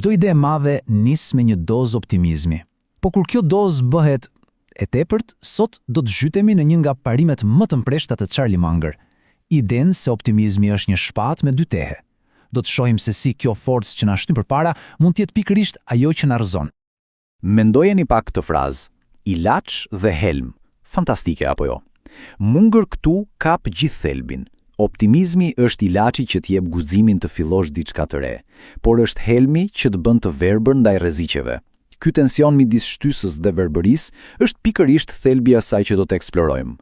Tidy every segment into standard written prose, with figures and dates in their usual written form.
Çdo ide e madhe nis me një dozë optimizmi. Po kur kjo dozë bëhet e tepërt, sot do të zhytemi në një nga parimet më të mpreshta të Charlie Munger. Idenë se optimizmi është një shpatë me dy tehe. Do të shohim se si kjo forcë që na shtyn përpara mund të jetë pikërisht ajo që na rrëzon. Mendojeni pak këtë frazë, ilaç dhe helm. Fantastike apo jo? Munger këtu kap gjithë thelbin. Optimizmi është ilaçi që t'jep guximin të fillosh diçka të re, por është helmi që të bën të verbër ndaj rreziqeve. Ky tension midis shtysës dhe verbërisë është pikërisht thelbi i asaj që do të eksplorojmë.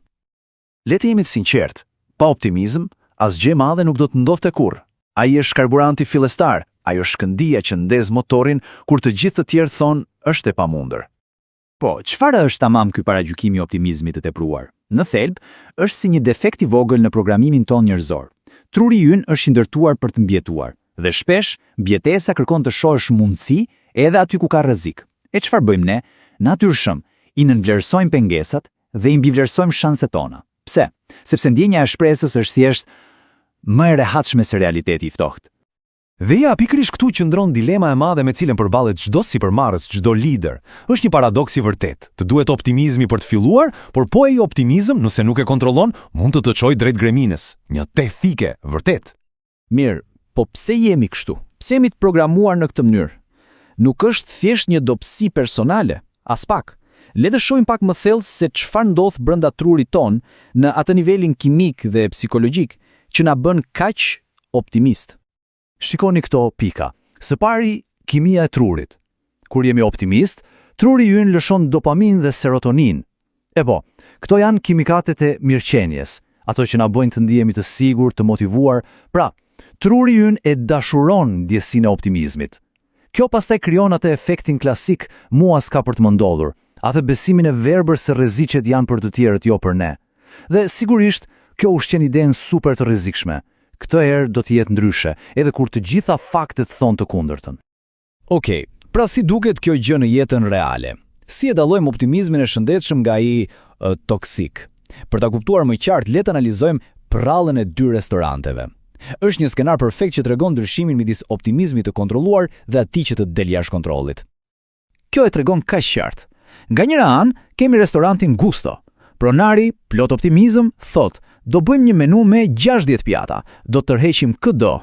Le të jemi të sinqertë, pa optimizëm, asgjë e madhe nuk do të ndodhte kurrë. Ai është karburanti fillestar, ajo shkëndija që ndez motorin kur të gjithë të tjerë thonë është e pamundur. Po, çfarë është tamam ky paragjykimi i optimizmit të tepruar? Në thelb, është si një defekt i vogël në programimin ton njerëzor. Truri ynë është i ndërtuar për të mbjetuar, dhe shpesh mbjetesa kërkon të shohësh mundësi edhe aty ku ka rrezik. E çfarë bëjmë ne? Natyrshëm, i nënvlerësojmë pengesat dhe i mbivlerësojmë shanset tona. Pse? Sepse ndjenja e shpresës është thjesht më e rehatshme se realiteti i ftohtë. Dhe ja, pikërisht këtu qëndron dilema e madhe me cilën përballet çdo sipërmarrës, çdo lider. Është një paradoks i vërtet. Të duhet optimizmi për të filluar, por po ai optimizëm, nëse nuk e kontrollon, mund të çojë drejt gremines. Një tethike, vërtet. Mirë, po pse jemi kështu? Pse jemi të programuar në këtë mënyrë? Nuk është thjesht një dobësi personale, as pak. Le të shohim pak më thellë se çfarë ndodh brenda trurit ton në atë nivelin kimik dhe psikologjik që na bën kaq optimist. Shikoni këto pika. Së pari, kimia e trurit. Kur jemi optimist, truri ynë lëshon dopamin dhe serotonin. E po, këto janë kimikatet e mirëqenies, ato që na bëjnë të ndihemi të sigurt, të motivuar. Pra, truri ynë e dashuron ndjesinë e optimizmit. Kjo pastaj krijon atë efektin klasik, mua s'ka për të më ndodhur, atë besimin e verbër se rreziqet janë për të tjerët, jo për ne. Dhe sigurisht, kjo ushqen idenë super të rrezikshme. Këtë herë do të jetë ndryshe, edhe kur të gjitha faktet thonë të kundërtën. Okej, pra si duket kjo gjë në jetën reale? Si e dallojmë optimizmin e shëndetshëm nga ai toksik? Për ta kuptuar më qartë, le të analizojmë prallën e dy restoranteve. Është një skenar perfekt që tregon ndryshimin midis optimizmit të kontrolluar dhe atij që të del jashtë kontrollit. Kjo e tregon kaq qartë. Nga njëra anë, kemi restorantin Gusto. Pronari, plot optimizëm, thot: do bëjmë një menu me 60 pjata, do të tërheqim këdo.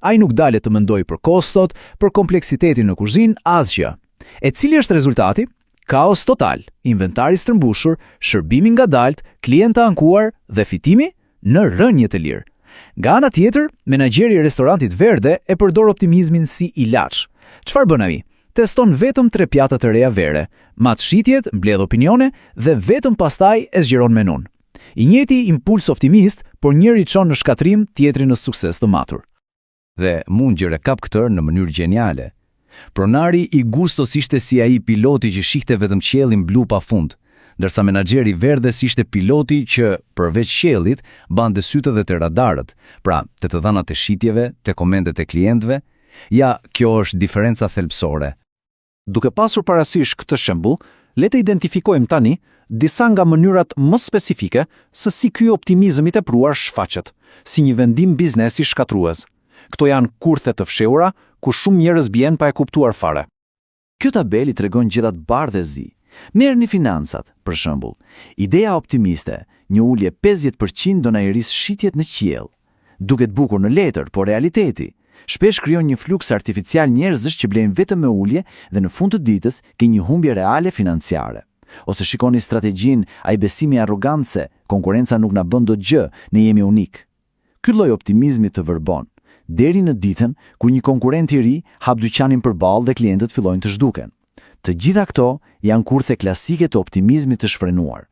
Ai nuk dalet të mendojë për kostot, për kompleksitetin në kuzhinë, asgjë. E cili është rezultati? Kaos total, inventari strëmbushur, shërbimi ngadalt, klientë ankuar dhe fitimi në rënje të lirë. Nga ana tjetër, menaxheri i restorantit Verde e përdor optimizmin si ilaç. Çfarë bën ai? Teston vetëm 3 pjata të reja vere, mat shitjet, mbledh opinione dhe vetëm pastaj e zgjeron menun. I njëjti impuls optimist, por njëri çon në shkatrim, tjetri në sukses të matur. Dhe Munger e kap këtë në mënyrë gjeniale. Pronari i Gustos ishte si ai piloti që shihte vetëm qiellin blu pafund, ndërsa menaxheri Verdes ishte piloti që përveç qiellit bante sytë dhe te radarët, pra te të dhënat e shitjeve, te komendet e klientëve. Ja, kjo është diferenca thelbësore. Duke pasur parasysh këtë shembull, le të identifikojmë tani disa nga mënyrat më spesifike se si ky optimizëm i tepruar shfaqet, si një vendim biznesi shkatrues. Këto janë kurthe të fshehura ku shumë njerëz bien pa e kuptuar fare. Kjo tabel i tregon gjërat bardhë e zi. Merrni financat, për shembull. Ideja optimiste, një ulje 50% do na i rrisë shitjet në qiell. Duket bukur në letër, por realiteti shpesh krijon një fluks artificial njerëzish që blejnë vetëm me ulje dhe në fund të ditës ke një humbje reale financiare. Ose shikoni strategjinë, ai besimi arrogancë, konkurenca nuk na bën dot gjë, ne jemi unik. Ky lloj optimizmi të verbon, deri në ditën kur një konkurrent i ri hap dyqanin përballë dhe klientët fillojnë të zhduken. Të gjitha këto janë kurthe klasike të optimizmit të shfrenuar.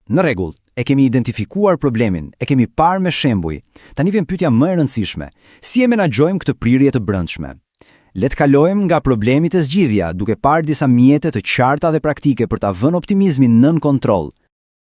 Në rregull, e kemi identifikuar problemin, e kemi parë me shembuj. Tani vjen pyetja më e rëndësishme: si e menaxhojmë këtë prirje të brendshme? Le të kalojmë nga problemi te zgjidhja, duke parë disa mjete të qarta dhe praktike për ta vënë optimizmin nën kontroll.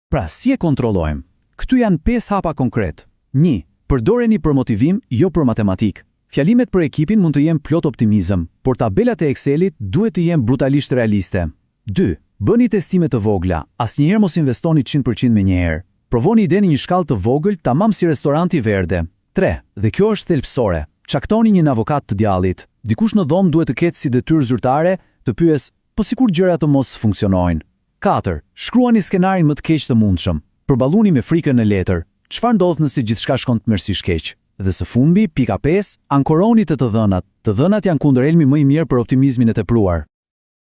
Pra, si e kontrollojmë? Këtu janë 5 hapa konkret. 1. Përdoreni për motivim, jo për matematik. Fjalimet për ekipin mund të jenë plot optimizëm, por tabelat e Excelit duhet të jenë brutalisht realiste. 2. Bëni testime të vogla, asnjëherë mos investoni 100% me njëherë. Provoni idenë një shkallë të vogël, tamam si restoranti Verde. 3. Dhe kjo është thelbësore. Çaktoni një avokat të djallit. Dikush në dhomë duhet të ketë si detyrë zyrtare të pyes, po sikur gjërat të mos funksionojnë. 4. Shkruani skenarin më të keq të mundshëm. Përballuni me frikën në letër. Çfarë ndodh nëse gjithçka shkon tmerrsisht keq? Dhe së fundmi, pika 5, ankoroni të dhënat. Të dhënat janë kundërelmi më i mirë për optimizmin e tepruar.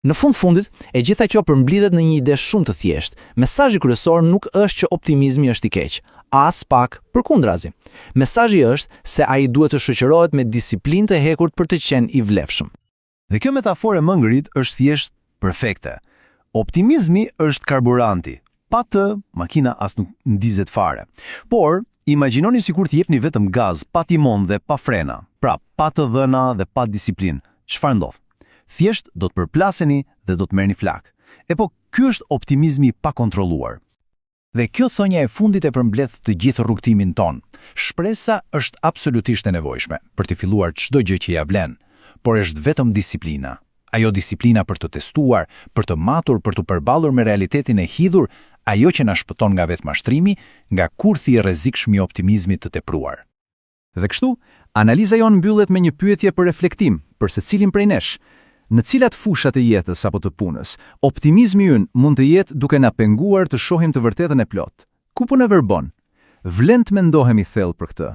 Në fundit, e gjitha kjo përmblidhet në një ide shumë të thjeshtë. Mesazhi kryesor nuk është që optimizmi është i keq, as pak përkundrazi. Mesazhi është se ai duhet të shoqërohet me disiplinë të hekurt për të qenë i vlefshëm. Dhe kjo metaforë më ngrit është thjesht perfekte. Optimizmi është karburanti. Pa të, makina as nuk ndizet fare. Por, imagjinoni sikur të jepni vetëm gaz, pa timon dhe pa frena. Pra, pa të dhëna dhe pa disiplinë. Çfarë ndodh? Thjesht do të përplaseni dhe do të merrni flak. E po, ky është optimizmi pa kontrolluar. Dhe kjo thonja e fundit e përmbledh të gjithë rrugtimin ton. Shpresa është absolutisht e nevojshme për të filluar çdo gjë që ja vlen, por është vetëm disiplina. Ajo disiplina për të testuar, për të matur, për të përballur me realitetin e hidhur, ajo që na shpëton nga vetmashtrimi, nga kurthi i rrezikshëm i optimizmit të tepruar. Dhe kështu, analiza jonë mbyllet me një pyetje për reflektim për secilin prej nesh. Në cilat fushat e jetës apo të punës, optimizmi ynë mund të jetë duke na penguar të shohim të vërtetën e plot? Ku po na verbon? Vlen të mendohemi thellë për këtë.